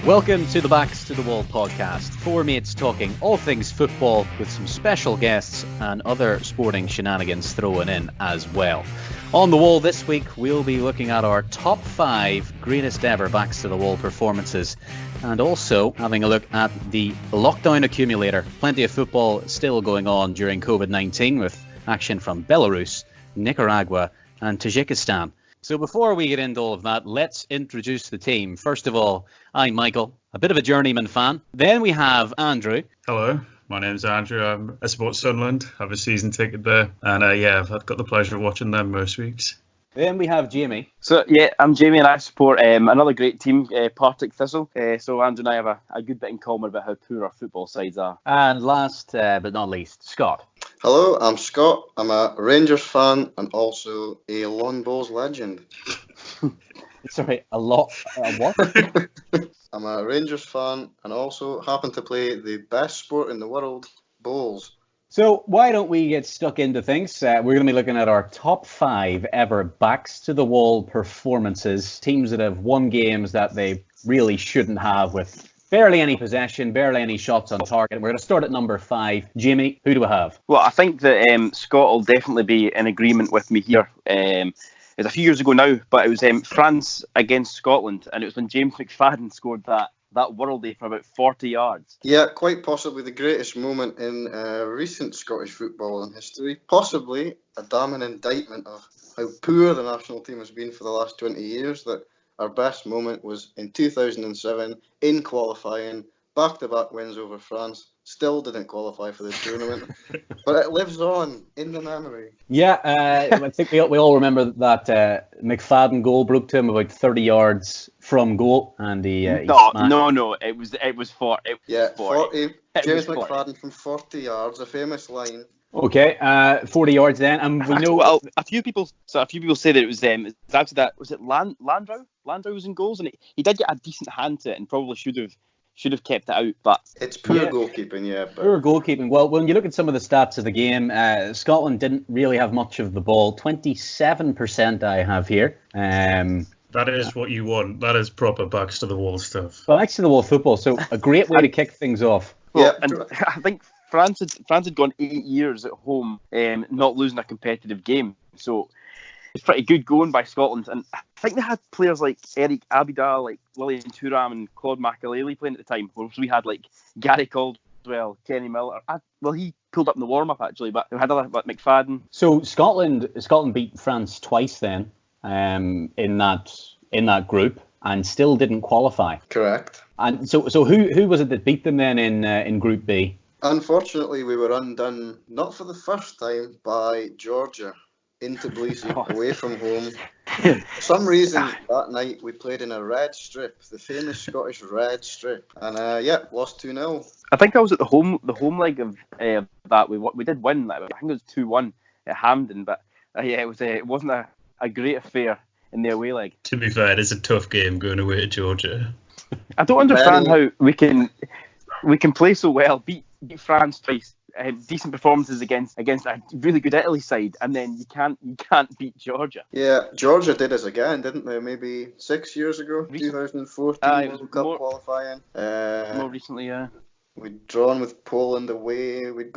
Welcome to the Backs to the Wall podcast. Four mates talking all things football with some special guests and other sporting shenanigans thrown in as well. On the wall this week, we'll be looking at our top 5 greatest ever Backs to the Wall performances and also having a look at the lockdown accumulator. Plenty of football still going on during COVID-19 with action from Belarus, Nicaragua and Tajikistan. So before we get into all of that, let's introduce the team. First of all, I'm Michael, a bit of a journeyman fan. Then we have Andrew. Hello, my name's Andrew. I support Sunderland. I have a season ticket there. And I've got the pleasure of watching them most weeks. Then we have Jamie. So, I'm Jamie and I support another great team, Partick Thistle. So Andrew and I have a good bit in common about how poor our football sides are. And last but not least, Scott. Hello, I'm Scott. I'm a Rangers fan and also a Lawn Bowls legend. Sorry, what? I'm a Rangers fan and also happen to play the best sport in the world, bowls. So why don't we get stuck into things? We're going to be looking at our top 5 ever Backs to the Wall performances. Teams that have won games that they really shouldn't have with barely any possession, barely any shots on target. We're going to start at number 5. Jamie, who do we have? Well, I think that Scott will definitely be in agreement with me here. It was a few years ago now, but it was France against Scotland, and it was when James McFadden scored that worldie from about 40 yards. Yeah, quite possibly the greatest moment in recent Scottish football in history. Possibly a damning indictment of how poor the national team has been for the last 20 years, that our best moment was in 2007 in qualifying, back-to-back wins over France. Still didn't qualify for the tournament, but it lives on in the memory. Yeah, I think we all remember that McFadden goal broke to him about 30 yards from goal, and he No, it was 40. Yeah, 40. James 40. McFadden from 40 yards, a famous line. Okay, 40 yards then, and we know. Well, a few people say that it was after that. Was it Landau? Landau was in goals, and he did get a decent hand to it, and probably should have kept it out, but it's poor goalkeeping, yeah. Poor goalkeeping. Well, when you look at some of the stats of the game, Scotland didn't really have much of the ball. 27% I have here. That is what you want. That is proper Backs to the Wall stuff. Well, Backs to the Wall football, so a great way to kick things off. Well, and I think France had gone 8 years at home, not losing a competitive game. So it's pretty good going by Scotland. And I think they had players like Eric Abidal, like Lillian Thuram and Claude Makelele playing at the time. Whereas we had like Gary Caldwell, Kenny Miller. He pulled up in the warm-up actually, but we had other like McFadden. So Scotland beat France twice then in that group and still didn't qualify. Correct. And so who was it that beat them then in Group B? Unfortunately, we were undone, not for the first time, by Georgia. In Tbilisi, away from home. For some reason, that night we played in a red strip, the famous Scottish red strip, and lost 2-0. I think I was at the home leg of that. We did win. I think it was 2-1 at Hampden, but it wasn't a great affair in the away leg. To be fair, it's a tough game going away to Georgia. I don't understand how we can play so well, beat France twice. Decent performances against a really good Italy side, and then you can't beat Georgia. Yeah, Georgia did us again, didn't they? Maybe 6 years ago, 2014 World Cup qualifying. More recently, yeah. We'd drawn with Poland away. We'd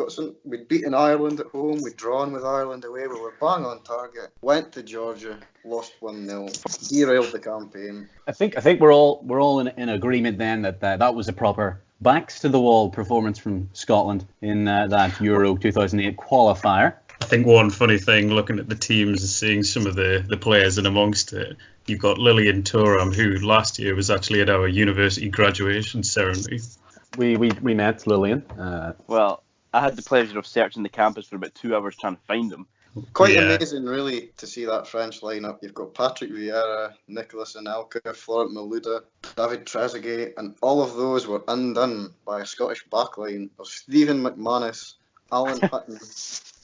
beaten Ireland at home. We'd drawn with Ireland away. We were bang on target. Went to Georgia, lost 1-0. Derailed the campaign. I think we're all in agreement then that was a proper Backs to the Wall performance from Scotland in that Euro 2008 qualifier. I think one funny thing looking at the teams is seeing some of the players in amongst it. You've got Lillian Thuram, who last year was actually at our university graduation ceremony. We met Lillian. Well, I had the pleasure of searching the campus for about 2 hours trying to find him. Quite amazing, really, to see that French lineup. You've got Patrick Vieira, Nicolas Anelka, Florent Malouda, David Trezeguet, and all of those were undone by a Scottish backline of Stephen McManus, Alan Hutton,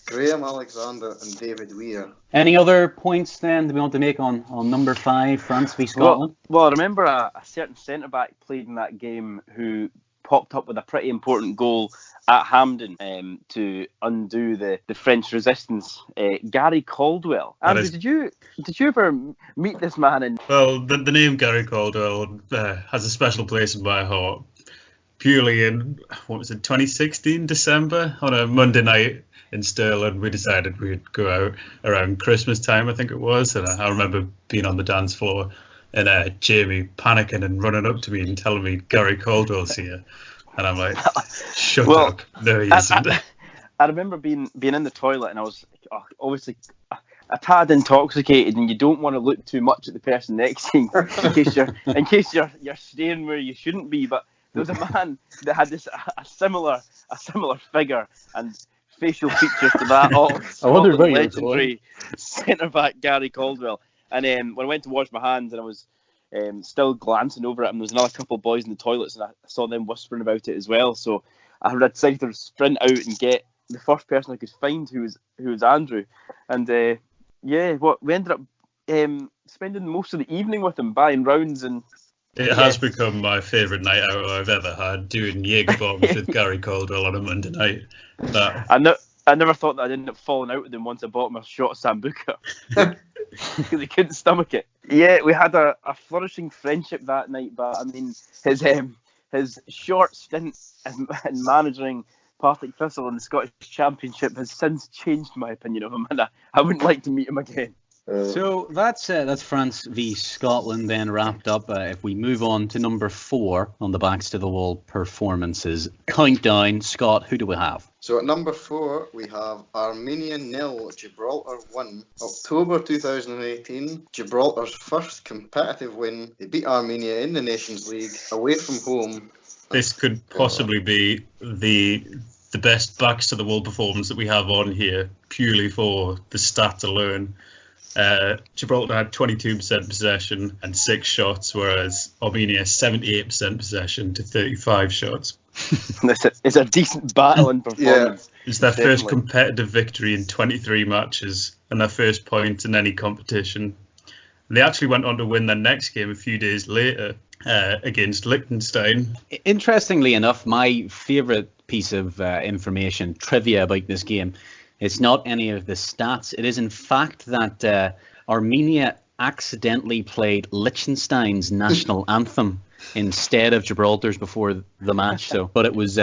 Graham Alexander, and David Weir. Any other points then that we want to make on number 5, France v Scotland? Well, I remember a certain centre-back played in that game who popped up with a pretty important goal at Hampden to undo the French resistance. Gary Caldwell. Andrew, did you ever meet this man? Well, the name Gary Caldwell has a special place in my heart. Purely in, 2016 December, on a Monday night in Stirling, we decided we'd go out around Christmas time, I think it was, and I remember being on the dance floor and Jamie panicking and running up to me and telling me Gary Caldwell's here, and I'm like, shut up, no he isn't. I remember being in the toilet, and I was obviously a tad intoxicated, and you don't want to look too much at the person next to you in case you're staying where you shouldn't be, but there was a man that had a similar figure and facial features to that of legendary centre back Gary Caldwell. And when I went to wash my hands, and I was still glancing over at him, there was another couple of boys in the toilets, and I saw them whispering about it as well. So I decided to sprint out and get the first person I could find, who was Andrew. And we ended up spending most of the evening with him, buying rounds and. It has become my favourite night out I've ever had, doing Jaeger bombs with Gary Caldwell on a Monday night. I never thought that I'd end up falling out with him once I bought him a shot of Sambuca because he couldn't stomach it. Yeah, we had a flourishing friendship that night, but I mean his short stint in managing Partick Thistle in the Scottish Championship has since changed my opinion of him, and I wouldn't like to meet him again. So that's France v Scotland then wrapped up. If we move on to number 4 on the Backs to the Wall performances countdown, Scott, who do we have? So at number 4 we have Armenia 0, Gibraltar 1. October 2018, Gibraltar's first competitive win. They beat Armenia in the Nations League away from home. This could possibly be the best Backs to the Wall performance that we have on here, purely for the stats alone. Gibraltar had 22% possession and 6 shots, whereas Armenia 78% possession to 35 shots. It's a decent battle in performance. Yeah. It's their first competitive victory in 23 matches and their first point in any competition. And they actually went on to win their next game a few days later against Liechtenstein. Interestingly enough, my favourite piece of information, trivia about this game, it's not any of the stats. It is, in fact, that Armenia accidentally played Liechtenstein's national anthem instead of Gibraltar's before the match. But it was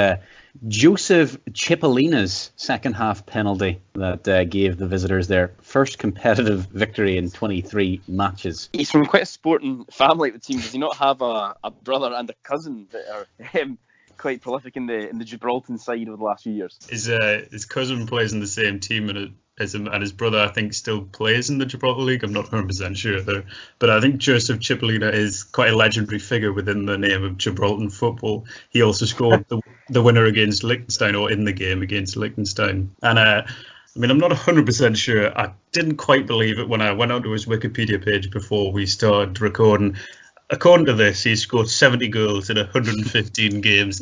Joseph Cipollina's second half penalty that gave the visitors their first competitive victory in 23 matches. He's from quite a sporting family, it would seem. Does he not have a brother and a cousin that are quite prolific in the Gibraltar side over the last few years? His cousin plays in the same team, and his brother, I think, still plays in the Gibraltar League. I'm not 100% sure though, but I think Joseph Cipollina is quite a legendary figure within the name of Gibraltar football. He also scored the winner against Liechtenstein, or in the game against Liechtenstein. And I mean, I'm not 100% sure. I didn't quite believe it when I went onto his Wikipedia page before we started recording. According to this, he's scored 70 goals in 115 games.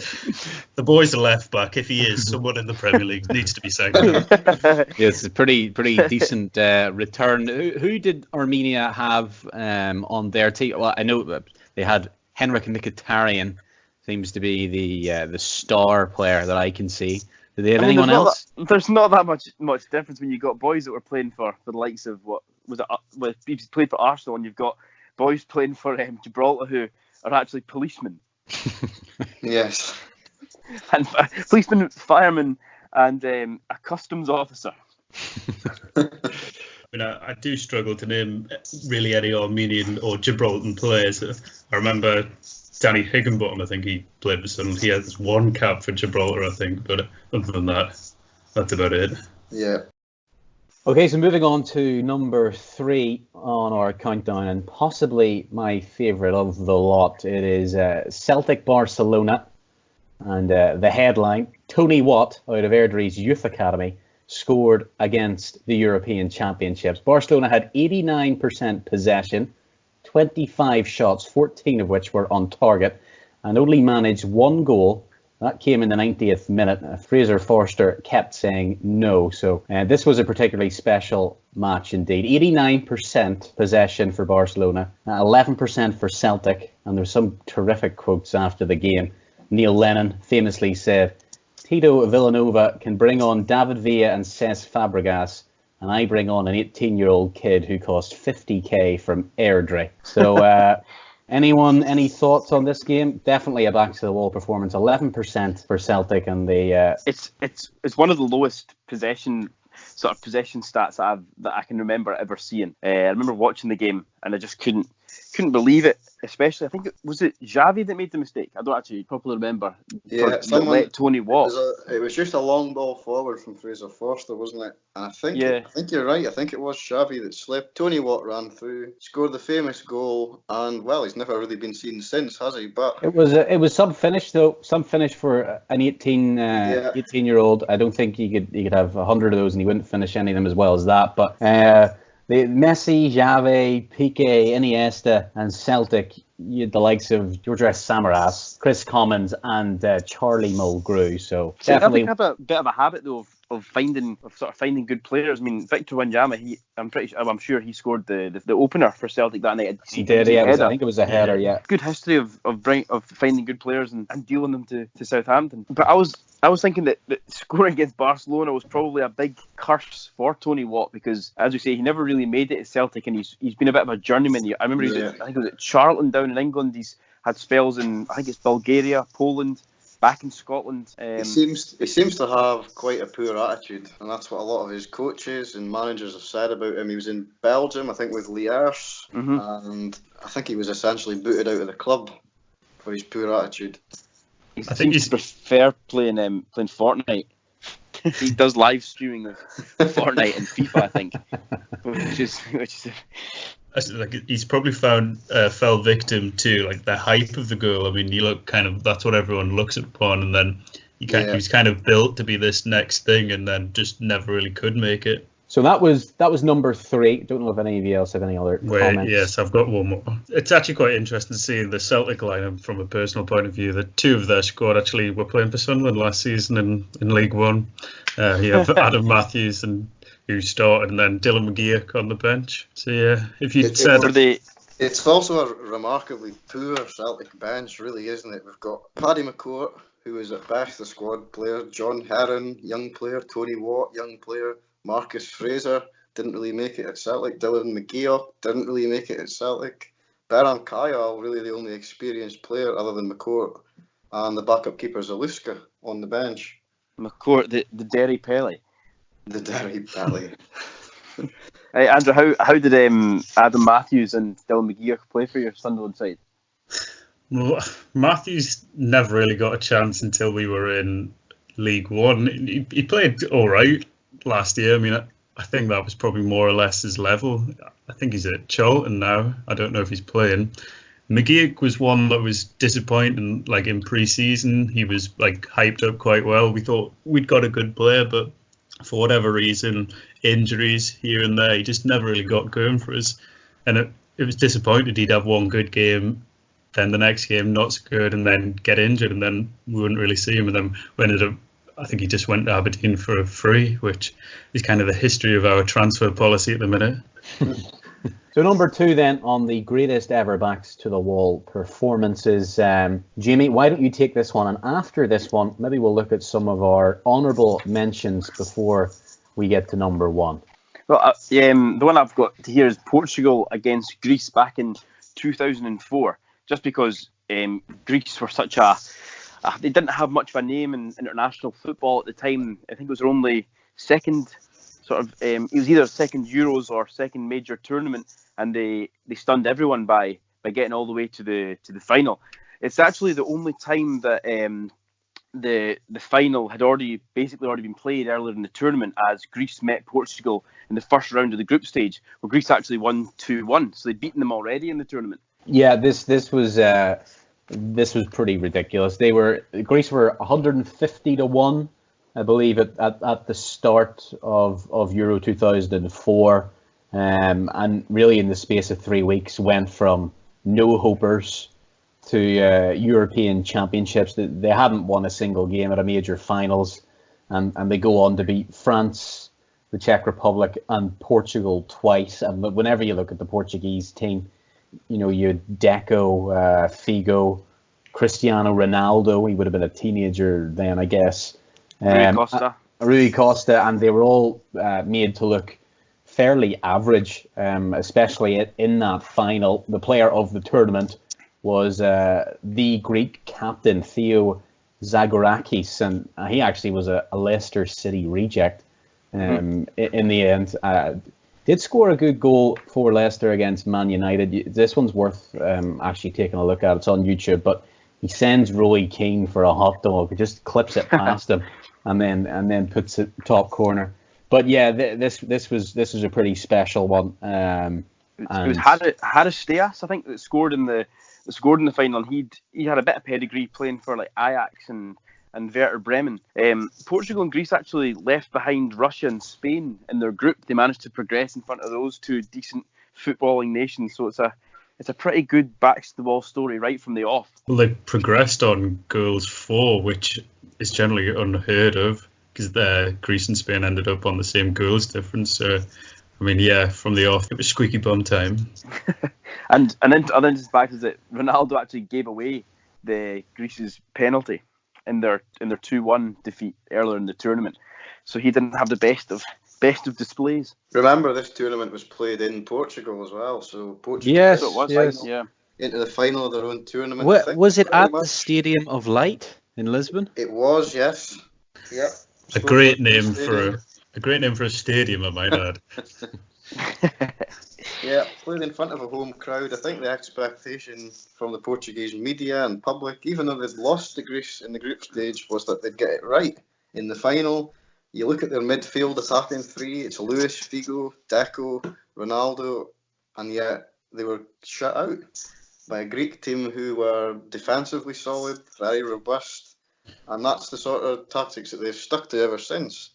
The boy's a left back. If he is, someone in the Premier League needs to be signed. Yeah, it's a pretty decent return. Who did Armenia have on their team? Well, I know that they had Henrik Mkhitaryan, seems to be the star player that I can see. Do they have anyone else? There's not that much difference when you got boys that were playing for the likes of played for Arsenal, and you've got boys playing for Gibraltar who are actually policemen. Yes. And policemen, firemen, and a customs officer. I mean, I do struggle to name really any Armenian or Gibraltar players. I remember Danny Higginbottom, I think he played for Sunderland. He has one cap for Gibraltar, I think, but other than that, that's about it. Yeah. Okay, so moving on to number 3 on our countdown, and possibly my favourite of the lot. It is Celtic Barcelona, and the headline, Tony Watt, out of Airdrie's Youth Academy, scored against the European Championships. Barcelona had 89% possession, 25 shots, 14 of which were on target, and only managed 1 goal. That came in the 90th minute. Fraser Forster kept saying no. So this was a particularly special match indeed. 89% possession for Barcelona, 11% for Celtic. And there's some terrific quotes after the game. Neil Lennon famously said, Tito Villanova can bring on David Villa and Cesc Fabregas, and I bring on an 18-year-old kid who cost 50k from Airdrie. So, any thoughts on this game? Definitely a back-to-the-wall performance. 11% for Celtic, and it's one of the lowest possession stats that I can remember ever seeing. I remember watching the game, and I just couldn't believe it. Especially, I think was it Xavi that made the mistake. I don't actually properly remember. Yeah, let Tony walk. It was just a long ball forward from Fraser Forster, wasn't it? And I think you're right. I think it was Xavi that slipped. Tony Watt ran through, scored the famous goal, and well, he's never really been seen since, has he? But it was some finish though. Some finish for an 18-year-old. I don't think he could have 100 of those, and he wouldn't finish any of them as well as that. But the Messi, Xavi, Piqué, Iniesta, and Celtic, you had the likes of Georges Samaras, Chris Commons, and Charlie Mulgrew. So definitely have a bit of a habit though of finding good players. I mean, Victor Wanyama, I'm sure he scored the opener for Celtic that night. He did, yeah. I think it was a header, yeah. Good history of finding good players and dealing them to Southampton. But I was thinking that scoring against Barcelona was probably a big curse for Tony Watt, because, as we say, he never really made it at Celtic, and he's been a bit of a journeyman. I remember I think it was at Charlton down in England. He's had spells in, I think it's Bulgaria, Poland, back in Scotland. He seems to have quite a poor attitude, and that's what a lot of his coaches and managers have said about him. He was in Belgium, I think, with Liège, and I think he was essentially booted out of the club for his poor attitude. I think he prefer playing Fortnite. He does live streaming of Fortnite and FIFA, I think, which is. Like, he's probably fell victim to like the hype of the goal. I mean, you look that's what everyone looks upon, and then he was kind of built to be this next thing, and then just never really could make it. So that was number 3. Don't know if any of you else have any other comments. Yes, I've got one more. It's actually quite interesting to see the Celtic lineup from a personal point of view. That 2 of their squad actually were playing for Sunderland last season in League One. You have Adam Matthews who started, and then Dylan McGeoch on the bench. So yeah, if you said it's also a remarkably poor Celtic bench, really, isn't it? We've got Paddy McCourt, who is at best a squad player, John Heron, young player, Tony Watt, young player, Marcus Fraser didn't really make it at Celtic, Dylan McGeoch didn't really make it at Celtic, Beran Kayal, really the only experienced player other than McCourt, and the backup keeper Zaluska on the bench. McCourt, the Derry Pelly. The Derry Pelly. Hey, Andrew, how did Adam Matthews and Dylan McGeoch play for your Sunderland side? Well, Matthews never really got a chance until we were in League One. He played all right last year. I mean, I think that was probably more or less his level. I think he's at Charlton now. I don't know if he's playing. McGeoch was one that was disappointing. Like in pre-season, he was like hyped up quite well. We thought we'd got a good player, but for whatever reason, injuries here and there, he just never really got going for us. And it was disappointed. He'd have one good game, then the next game not so good, and then get injured, and then we wouldn't really see him. And then we ended up, I think he just went to Aberdeen for a free, which is kind of the history of our transfer policy at the minute. So number 2 then on the greatest ever backs to the wall performances. Jamie, why don't you take this one? And after this one, maybe we'll look at some of our honourable mentions before we get to number 1. Well, the one I've got here is Portugal against Greece back in 2004. Just because Greece were such they didn't have much of a name in international football at the time. I think it was their only second it was either second Euros or second major tournament, and they stunned everyone by getting all the way to the final. It's actually the only time that the final had already been played earlier in the tournament, as Greece met Portugal in the first round of the group stage, where Greece actually won 2-1, so they'd beaten them already in the tournament. Yeah, this was pretty ridiculous. Greece were 150-1. I believe at the start of Euro 2004, and really in the space of 3 weeks went from no hopers to European Championships. They hadn't won a single game at a major finals, and they go on to beat France, the Czech Republic, and Portugal twice. And whenever you look at the Portuguese team, you had Deco, Figo, Cristiano Ronaldo. He would have been a teenager then, I guess. Rui Costa, and they were all made to look fairly average, especially in that final. The player of the tournament was the Greek captain, Theo Zagorakis, and he actually was a Leicester City reject in the end. Did score a good goal for Leicester against Man United. This one's worth actually taking a look at. It's on YouTube, but he sends Roy Keane for a hot dog. He just clips it past him and then puts it top corner. But yeah, this was a pretty special one. It was Haris Steas, I think, that scored in the final. And he had a bit of pedigree playing for like Ajax and Werder Bremen. Portugal and Greece actually left behind Russia and Spain in their group. They managed to progress in front of those two decent footballing nations. So it's a pretty good backs to the wall story right from the off. Well, they progressed on goals for, which is generally unheard of, because Greece and Spain ended up on the same goals difference. So, I mean, yeah, from the off, it was squeaky bum time. and then just back is that Ronaldo actually gave away the Greece's penalty in their 2-1 defeat earlier in the tournament. So he didn't have the best of displays. Remember, this tournament was played in Portugal as well. So Portugal into the final of their own tournament. Was it at the Stadium of Light in Lisbon? It was, yes. Yeah. A great name for a stadium, I might add. Yeah, played in front of a home crowd. I think the expectation from the Portuguese media and public, even though they'd lost to Greece in the group stage, was that they'd get it right in the final. You look at their midfield attacking three, it's Luis, Figo, Deco, Ronaldo, and yet they were shut out by a Greek team who were defensively solid, very robust, and that's the sort of tactics that they've stuck to ever since.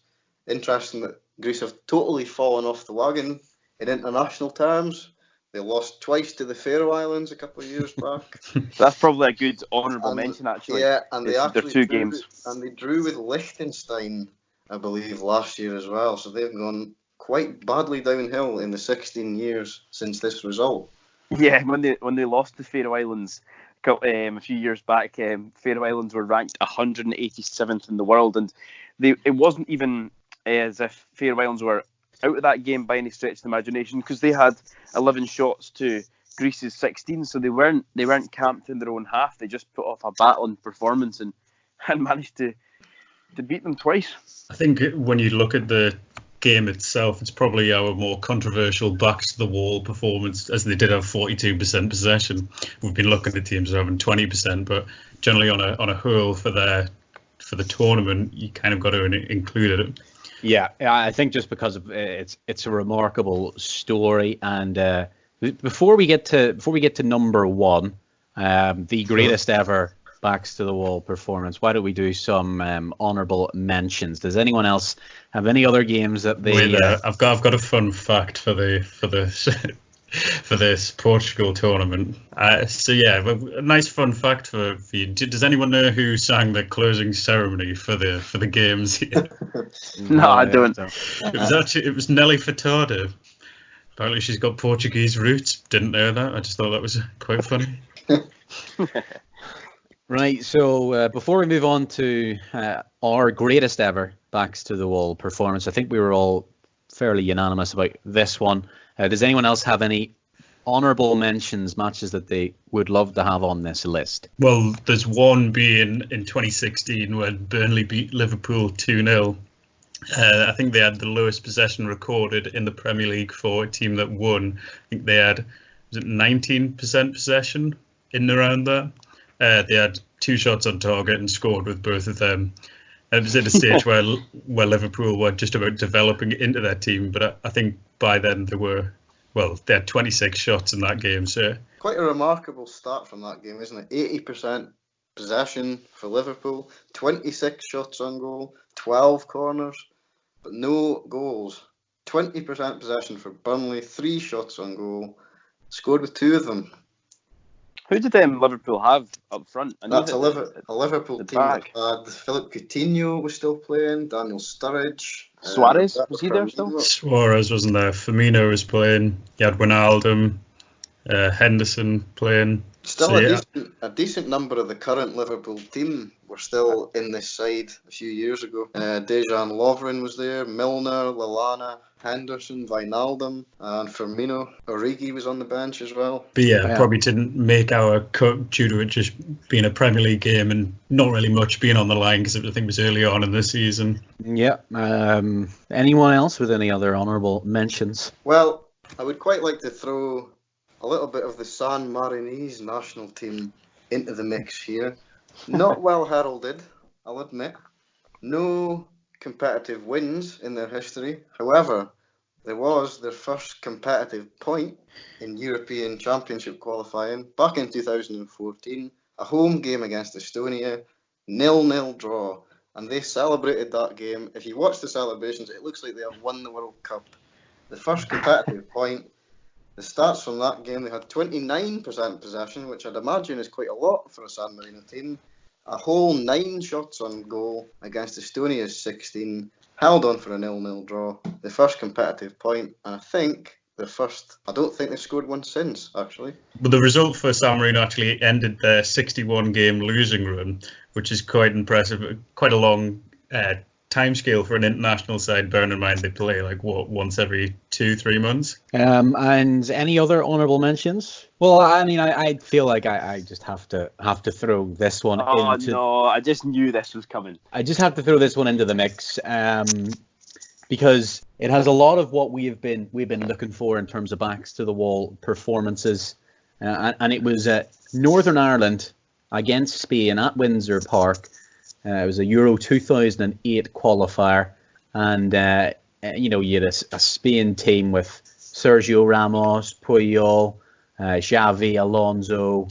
Interesting that Greece have totally fallen off the wagon in international terms. They lost twice to the Faroe Islands a couple of years back. That's probably a good honourable mention, actually. Yeah, and they actually games. And they drew with Liechtenstein, I believe, last year as well. So they've gone quite badly downhill in the 16 years since this result. Yeah, when they lost the Faroe Islands a few years back, Faroe Islands were ranked 187th in the world, and it wasn't even as if Faroe Islands were out of that game by any stretch of the imagination, because they had 11 shots to Greece's 16, so they weren't camped in their own half. They just put off a battling performance and managed to beat them twice. I think when you look at the game itself, it's probably our more controversial backs to the wall performance, as they did have 42% possession. We've been looking at teams having 20%, but generally on a whole for the tournament, you kind of got to include it. Yeah, I think just because of it's a remarkable story, and before we get to number one, the greatest ever backs to the wall performance, why don't we do some honourable mentions? Does anyone else have any other games that they? Wait, I've got a fun fact for this Portugal tournament. So yeah, a nice fun fact for you. Does anyone know who sang the closing ceremony for the games? No, I don't. It was Nelly Furtado. Apparently she's got Portuguese roots. Didn't know that. I just thought that was quite funny. Right, so before we move on to our greatest ever backs to the wall performance, I think we were all fairly unanimous about this one. Does anyone else have any honourable mentions, matches that they would love to have on this list? Well, there's one being in 2016 when Burnley beat Liverpool 2-0. I think they had the lowest possession recorded in the Premier League for a team that won. I think they had 19% possession in and around that. They had 2 shots on target and scored with both of them. It was at a stage where Liverpool were just about developing into their team, but I think by then they had 26 shots in that game. So quite a remarkable start from that game, isn't it? 80% possession for Liverpool, 26 shots on goal, 12 corners, but no goals. 20% possession for Burnley, 3 shots on goal, scored with 2 of them. Who did Liverpool have up front? That's a Liverpool team that had Philip Coutinho was still playing, Daniel Sturridge. Suarez, was he there still? Suarez wasn't there. Firmino was playing. You had Wijnaldum, Henderson playing. Still So, yeah. a decent number of the current Liverpool team were still in this side a few years ago. Dejan Lovren was there, Milner, Lallana, Henderson, Wijnaldum, and Firmino. Origi was on the bench as well. But yeah, probably didn't make our cut due to it just being a Premier League game and not really much being on the line because I think it was early on in the season. Yeah. Anyone else with any other honourable mentions? Well, I would quite like to throw a little bit of the San Marinese national team into the mix here. Not well heralded, I'll admit. No competitive wins in their history. However, there was their first competitive point in European Championship qualifying back in 2014. A home game against Estonia, 0-0 draw. And they celebrated that game. If you watch the celebrations, it looks like they have won the World Cup. The first competitive point. The stats from that game, they had 29% possession, which I'd imagine is quite a lot for a San Marino team. A whole 9 shots on goal against Estonia's 16. Held on for a 0-0 draw. The first competitive point, and I think the first. I don't think they've scored one since, actually. But the result for San Marino actually ended their 61-game losing run, which is quite impressive. Quite a long timescale for an international side, bearing in mind they play once every 2-3 months. And any other honourable mentions? Well, I mean, I feel like I just have to throw this one into. No, I just knew this was coming. I just have to throw this one into the mix because it has a lot of what we've been looking for in terms of backs to the wall performances, and it was Northern Ireland against Spain at Windsor Park. It was a Euro 2008 qualifier, and you had a Spain team with Sergio Ramos, Puyol, Xavi, Alonso,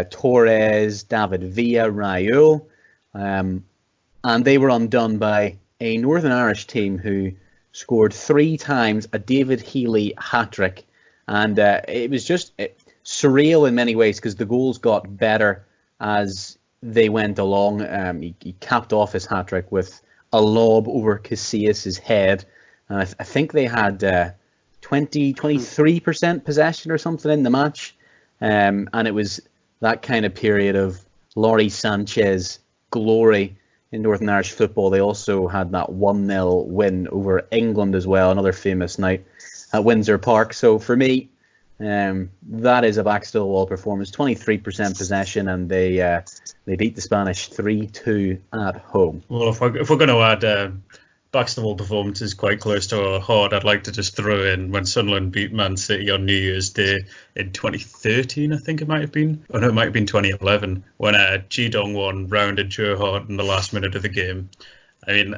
Torres, David Villa, Raul, and they were undone by a Northern Irish team who scored 3 times a David Healy hat-trick, and it was just surreal in many ways because the goals got better as they went along. He capped off his hat-trick with a lob over Casillas' head. And I think they had 23% possession or something in the match. And it was that kind of period of Laurie Sanchez glory in Northern Irish football. They also had that 1-0 win over England as well, another famous night at Windsor Park. So for me, that is a backs to the wall performance. 23% possession, and they beat the Spanish 3-2 at home. Well, if we're going to add backs to the wall performances quite close to our heart, I'd like to just throw in when Sunderland beat Man City on New Year's Day in 2013, I think it might have been. Oh no, it might have been 2011 when Ji Dong-won rounded Joe Hart in the last minute of the game. I mean,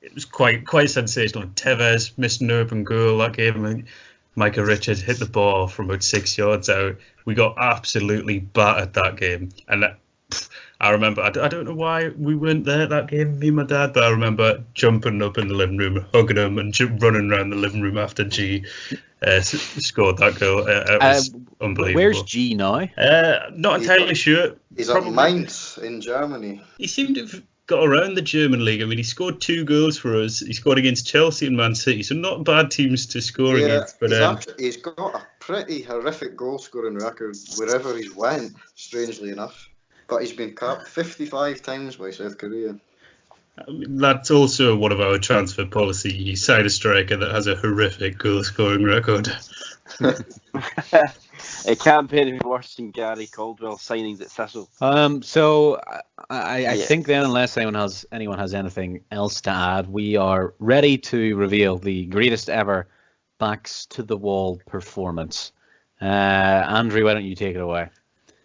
it was quite sensational. Tevez missed an open goal that game. I mean, Micah Richards hit the ball from about 6 yards out. We got absolutely battered that game. And I remember, I don't know why we weren't there that game, me and my dad, but I remember jumping up in the living room, hugging him and running around the living room after G scored that goal. It was unbelievable. Where's G now? Not entirely sure. He's at Mainz in Germany. He seemed to have got around the German league. I mean, he scored 2 goals for us. He scored against Chelsea and Man City, so not bad teams to score against. But he's got a pretty horrific goal-scoring record wherever he's went, strangely enough. But he's been capped 55 times by South Korea. I mean, that's also one of our transfer policy. You sign a striker that has a horrific goal-scoring record. It can't be any worse than Gary Caldwell's signings at Thistle. So I think then, unless anyone has anything else to add, we are ready to reveal the greatest ever backs to the wall performance. Andrew, why don't you take it away?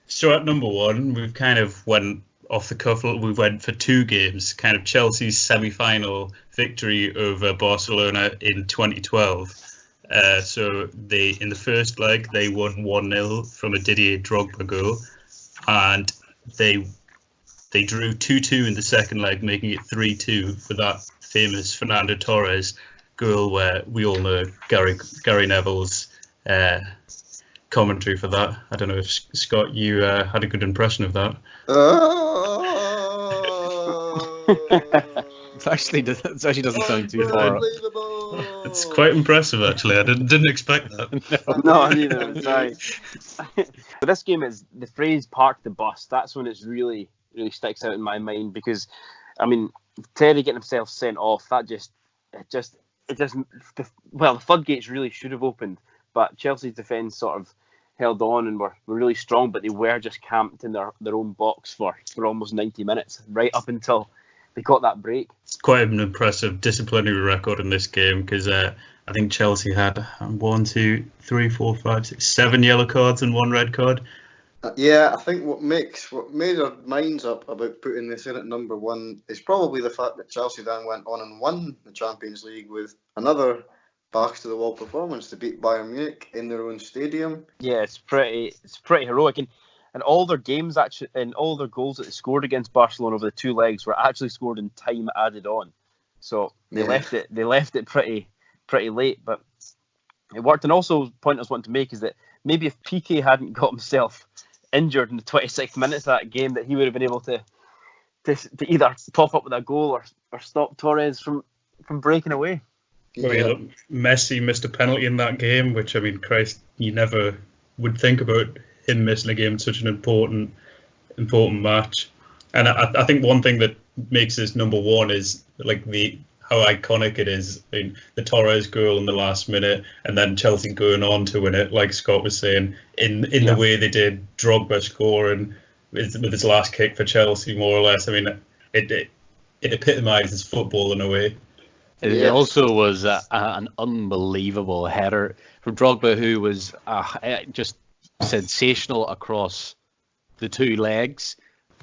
So at number 1, we've kind of went off the cuff. We went for 2 games, kind of Chelsea's semi-final victory over Barcelona in 2012. So in the first leg, they won 1-0 from a Didier Drogba goal, and they drew 2-2 in the second leg, making it 3-2 for that famous Fernando Torres goal, where we all know Gary Neville's commentary for that. I don't know if Scott, you had a good impression of that. It actually doesn't sound too far. It's quite impressive, actually. I didn't expect that. No, neither did I. But this game is the phrase "park the bus." That's when it's really sticks out in my mind because, I mean, Terry getting himself sent off. The floodgates really should have opened, but Chelsea's defence sort of held on and were really strong, but they were just camped in their own box for almost 90 minutes, right up until they got that break. It's quite an impressive disciplinary record in this game because I think Chelsea had 1, 2, 3, 4, 5, 6, 7 yellow cards and 1 red card. Yeah, I think what made our minds up about putting this in at number 1 is probably the fact that Chelsea then went on and won the Champions League with another backs to the wall performance to beat Bayern Munich in their own stadium. Yeah, it's pretty heroic, and all their games actually, and all their goals that they scored against Barcelona over the 2 legs were actually scored in time added on. So they left it pretty late, but it worked. And also, the point I was wanting to make is that maybe if Piqué hadn't got himself injured in the 26th minutes of that game, that he would have been able to either pop up with a goal or stop Torres from breaking away. Well, Messi missed a penalty in that game, which, I mean, Christ, you never would think about him missing a game in such an important match. And I think one thing that makes this number 1 is like how iconic it is. I mean, the Torres goal in the last minute, and then Chelsea going on to win it, like Scott was saying, in the way they did. Drogba scoring with his last kick for Chelsea, more or less. I mean, it epitomises football in a way. It also was an unbelievable header from Drogba, who was just sensational across the 2 legs.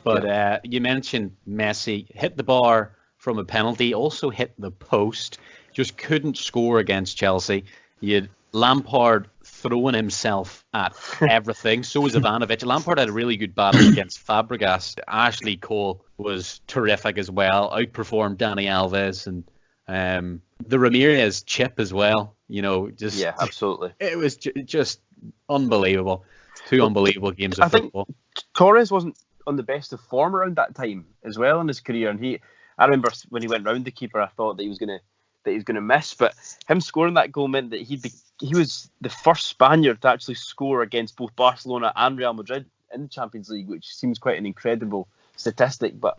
But you mentioned Messi hit the bar from a penalty, also hit the post, just couldn't score against Chelsea. You had Lampard throwing himself at everything. So was Ivanovic. Lampard had a really good battle against Fabregas. Ashley Cole was terrific as well, outperformed Dani Alves, and the Ramirez chip as well. Absolutely. It was just unbelievable. 2 unbelievable games of football. I think Torres wasn't on the best of form around that time as well in his career, and I remember when he went round the keeper, I thought that he was gonna miss, but him scoring that goal meant that he was the first Spaniard to actually score against both Barcelona and Real Madrid in the Champions League, which seems quite an incredible statistic. But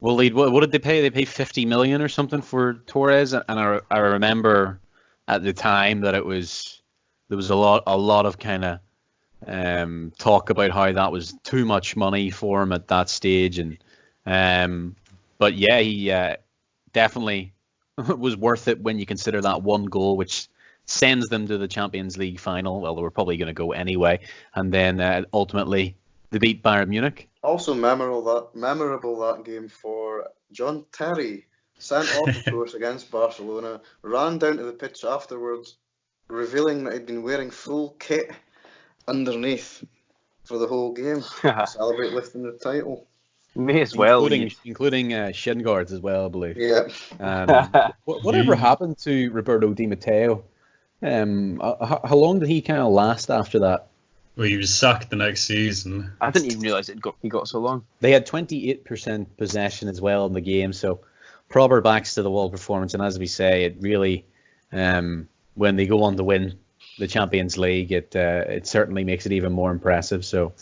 well, what did they pay? They paid 50 million or something for Torres, and I remember at the time that there was a lot of kind of talk about how that was too much money for him at that stage, and but yeah, he definitely was worth it when you consider that 1 goal, which sends them to the Champions League final. Well, they were probably going to go anyway, and then ultimately they beat Bayern Munich. Also memorable that game for John Terry, sent off of course against Barcelona, ran down to the pitch afterwards, revealing that he'd been wearing full kit underneath for the whole game to celebrate lifting the title. May as well, including shin guards as well, I believe. Yeah. Whatever happened to Roberto Di Matteo? How long did he kind of last after that? Well, he was sacked the next season. I didn't even realise he got so long. They had 28% possession as well in the game, so proper backs to the wall performance. And as we say, it really, when they go on to win the Champions League, it certainly makes it even more impressive. So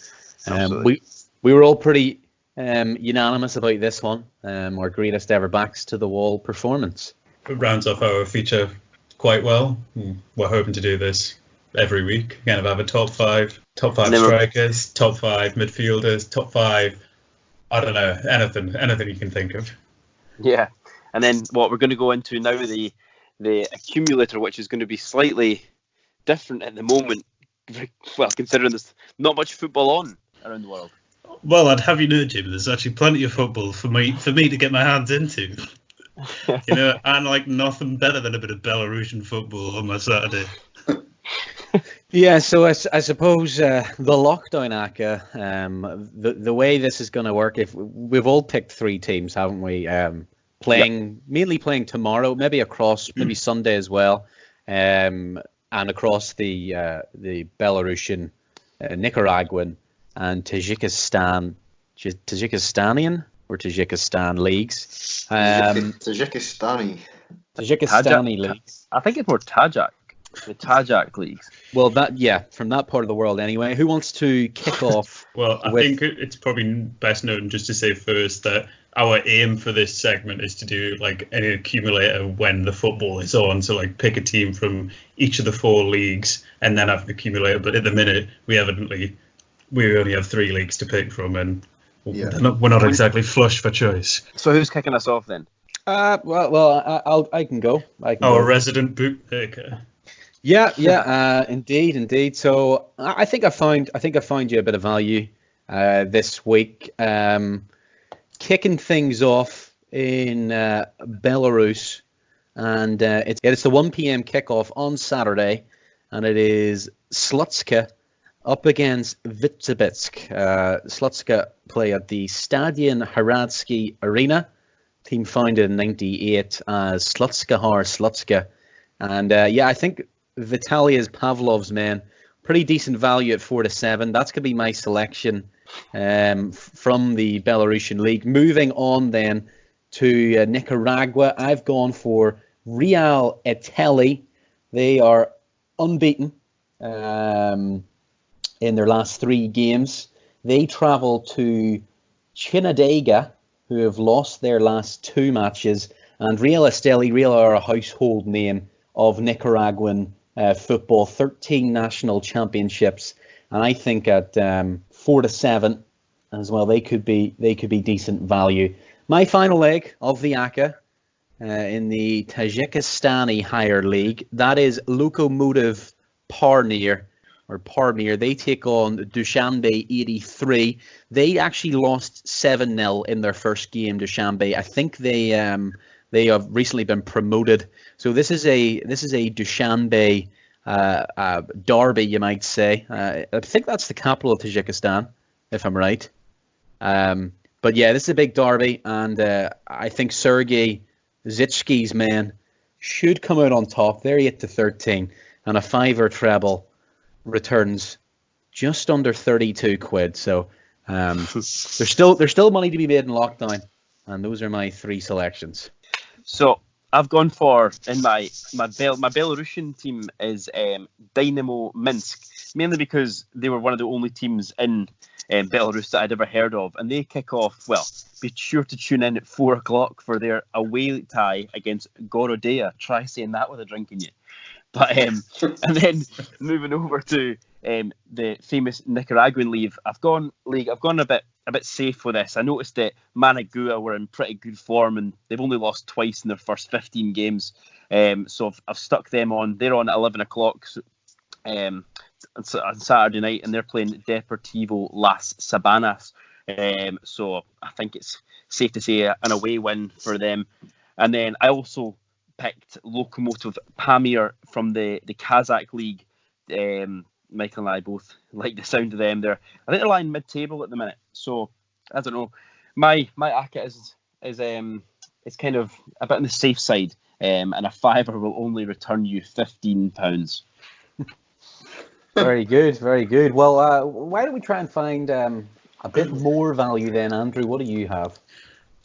we were all pretty unanimous about this one. Our greatest ever backs to the wall performance. It rounds off our feature quite well. We're hoping to do this every week. Kind of have a top five strikers, top 5 midfielders, top 5. I don't know, anything you can think of. Yeah, and then what we're going to go into now, the accumulator, which is going to be slightly different at the moment. Well, considering there's not much football on around the world. Well, I'd have you know, Jim, there's actually plenty of football for me to get my hands into. And like nothing better than a bit of Belarusian football on my Saturday. Yeah, so I suppose the lockdown, Aka, the way this is going to work, if we've all picked 3 teams, haven't we? Mainly playing tomorrow, maybe Sunday as well, and across the Belarusian, Nicaraguan, and Tajikistanian or Tajikistan leagues. Tajikistani. Tajikistani leagues. I think it's more Tajik. The Tajik leagues. Well, from that part of the world anyway. Who wants to kick off? Well, I think it's probably best known just to say first that our aim for this segment is to do like an accumulator when the football is on. So like pick a team from each of the 4 leagues and then have an accumulator. But at the minute, we only have 3 leagues to pick from, and we're not exactly flush for choice. So who's kicking us off then? I can go. Our resident bookmaker. Yeah, indeed. So I think I found you a bit of value this week. Kicking things off in Belarus, and it's the 1 p.m. kickoff on Saturday, and it is Slutska up against Vitsebitsk. Slutska play at the Stadion Hradsky Arena. Team founded in '98 as Slutska. And I think Vitalia's Pavlov's men, pretty decent value at 4-7. That's going to be my selection from the Belarusian league. Moving on then to Nicaragua, I've gone for Real Eteli. They are unbeaten in their last 3 games. They travel to Chinandega, who have lost their last 2 matches. And Real Esteli are a household name of Nicaraguan football, 13 national championships, and I think at 4-7 as well, they could be decent value. My final leg of the ACA in the Tajikistani higher league, that is Lokomotiv Parnir. They take on Dushanbe 83. They actually lost 7-0 in their first game. Dushanbe, I think they have recently been promoted. So this is a Dushanbe derby, you might say. I think that's the capital of Tajikistan, if I'm right. But yeah, this is a big derby, and I think Sergei Zitsky's men should come out on top. They're 8-13, and a 5 treble returns just under 32 quid. So there's still money to be made in lockdown, and those are my 3 selections. So I've gone for, in my Belarusian team is Dynamo Minsk, mainly because they were one of the only teams in Belarus that I'd ever heard of, and they kick off, well, be sure to tune in at 4 o'clock for their away tie against Gorodea. Try saying that with a drink in you. But and then moving over to the famous Nicaraguan league, I've gone a bit safe with this. I noticed that Managua were in pretty good form, and they've only lost twice in their first 15 games. So I've stuck them on. They're on at 11 o'clock on Saturday night, and they're playing Deportivo Las Sabanas. So I think it's safe to say an away win for them. And then I also picked Lokomotiv Pamir from the Kazakh league. Michael and I both like the sound of them. I think they're lying mid-table at the minute. So I don't know. My ACA is kind of a bit on the safe side, and a 5 will only return you £15. Very good. Well, why don't we try and find a bit more value then, Andrew? What do you have?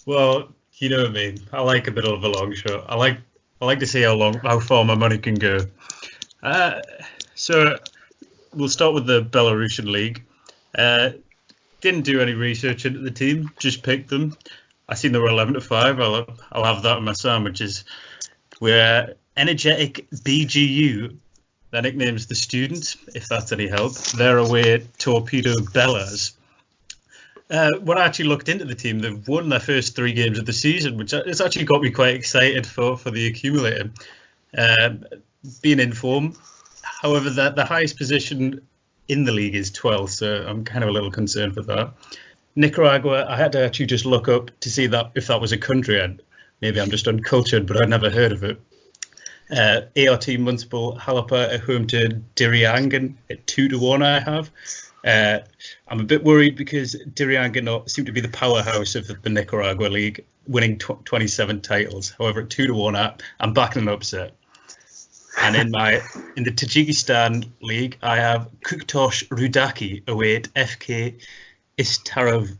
Well, you know me. I like a bit of a long shot. I like to see how far my money can go. So we'll start with the Belarusian league. Didn't do any research into the team, just picked them. I seen they were 11-5. I'll have that in my sandwiches. We're energetic BGU. Their nickname's the Student, if that's any help. They're away at Torpedo Bellas. When I actually looked into the team, they've won their first 3 games of the season, which has actually got me quite excited for the accumulator. Being in form. However, the highest position in the league is 12th, so I'm kind of a little concerned with that. Nicaragua, I had to actually just look up to see that if that was a country. Maybe I'm just uncultured, but I'd never heard of it. ART Municipal Jalapa at home to Diriangan at 2-1 I have. I'm a bit worried because Diriangan seem to be the powerhouse of the Nicaragua League, winning 27 titles. However, at 2-1 I'm backing an upset. And in the Tajikistan League, I have Kuktosh Rudaki away at FK Istaravshan.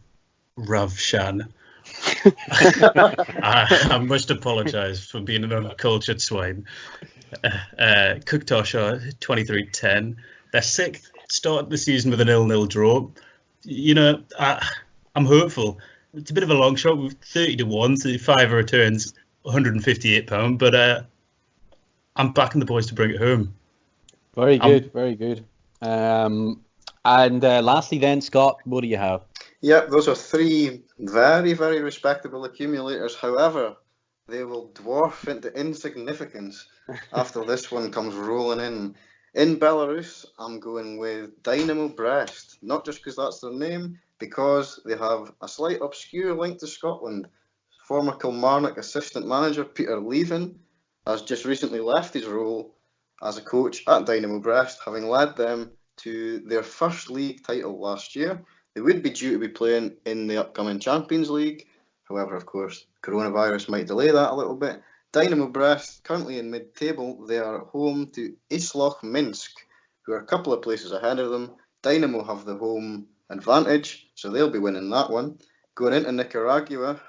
I must apologise for being an uncultured swine. Cooktosh are 23-10. They're sixth, started the season with a 0-0 draw. You know, I'm hopeful. It's a bit of a long shot with 30-1, so 5 returns, £158, but I'm backing the boys to bring it home. Very good, very good. And lastly then, Scott, what do you have? Yep, those are 3 very, very respectable accumulators. However, they will dwarf into insignificance after this one comes rolling in. In Belarus, I'm going with Dynamo Brest, not just because that's their name, because they have a slight obscure link to Scotland. Former Kilmarnock assistant manager Peter Leven has just recently left his role as a coach at Dynamo Brest, having led them to their first league title last year. They would be due to be playing in the upcoming Champions League. However, of course, coronavirus might delay that a little bit. Dynamo Brest, currently in mid-table, they are home to Wisła Minsk, who are a couple of places ahead of them. Dynamo have the home advantage, so they'll be winning that one. Going into Nicaragua,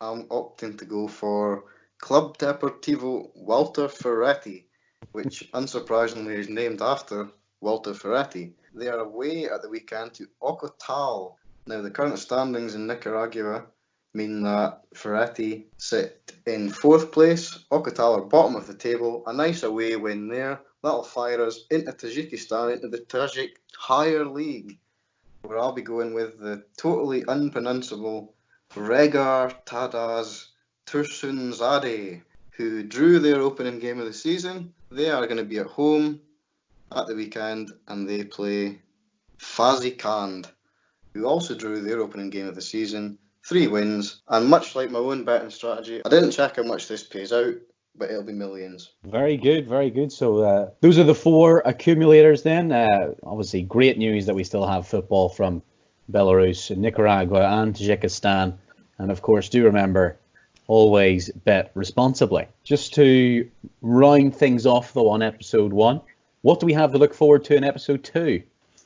I'm opting to go for Club Deportivo Walter Ferretti, which unsurprisingly is named after Walter Ferretti. They are away at the weekend to Ocotal. Now, the current standings in Nicaragua mean that Ferretti sit in 4th place. Ocotal are bottom of the table. A nice away win there. That'll fire us into Tajikistan, into the Tajik higher league, where I'll be going with the totally unpronounceable Regar Tadaz Tursunzade, who drew their opening game of the season. They are going to be at home at the weekend, and they play Fazikand, who also drew their opening game of the season. 3 wins, and much like my own betting strategy, I didn't check how much this pays out, but it'll be millions. Very good, very good. So those are the 4 accumulators then. Obviously, great news that we still have football from Belarus, Nicaragua, and Tajikistan. And of course, do remember, always bet responsibly. Just to round things off though on episode 1, what do we have to look forward to in episode 2?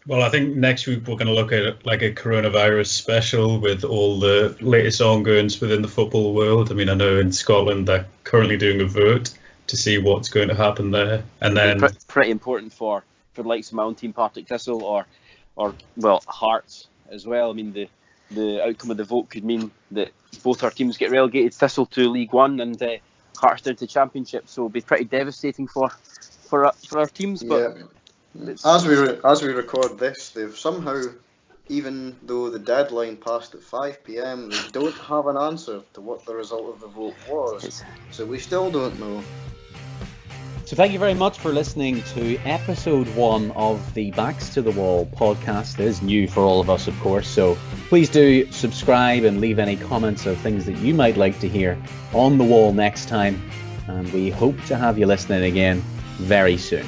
Well, I think next week we're going to look at like a coronavirus special with all the latest ongoings within the football world. I mean, I know in Scotland they're currently doing a vote to see what's going to happen there, and then pretty important for the likes of my own team, Partick Thistle, or well, Hearts as well. I mean, the outcome of the vote could mean that both our teams get relegated, Thistle to League One and Hearts down to Championship. So it'll be pretty devastating for our teams. But yeah. As we record this, they've somehow, even though the deadline passed at 5 p.m, they don't have an answer to what the result of the vote was. So we still don't know. So thank you very much for listening to episode 1 of the Backs to the Wall podcast. It is new for all of us, of course, so please do subscribe and leave any comments of things that you might like to hear on the wall next time, and we hope to have you listening again very soon.